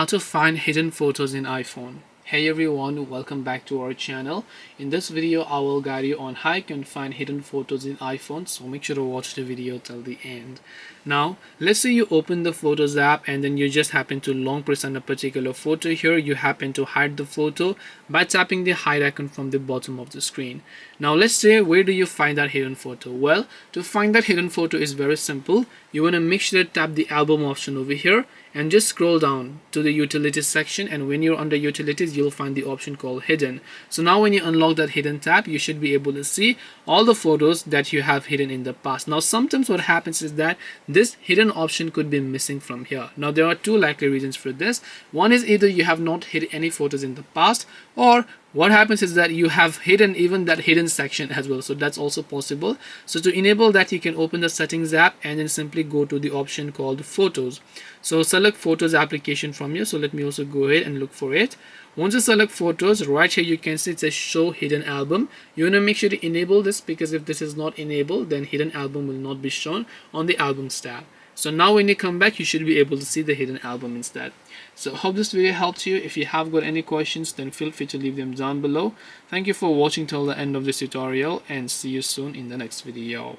how to find hidden photos in iPhone. Hey everyone, welcome back to our channel. In this video I will guide you on how you can find hidden photos in iPhone, so make sure to watch the video till the end. Now let's say you open the Photos app and then you just happen to long press on a particular photo. Here you happen to hide the photo by tapping the hide icon from the bottom of the screen. Now let's say, where do you find that hidden photo? Well, to find that hidden photo is very simple. You want to make sure to tap the album option over here and just scroll down to the utilities section, and when you're under utilities you'll find the option called hidden. So now when you unlock that hidden tab, you should be able to see all the photos that you have hidden in the past. Now sometimes what happens is that this hidden option could be missing from here. Now there are two likely reasons for this. One is either you have not hid any photos in the past, or what happens is that you have hidden even that hidden section as well. So that's also possible. So to enable that, you can open the settings app and then simply go to the option called photos. So select photos application from here. So let me also go ahead and look for it. Once you select photos, right here you can see it says show hidden album. You want to make sure to enable this, because if this is not enabled, then hidden album will not be shown on the albums tab. So now when you come back, you should be able to see the hidden album instead. So hope this video helped you. If you have got any questions, then feel free to leave them down below. Thank you for watching till the end of this tutorial, and see you soon in the next video.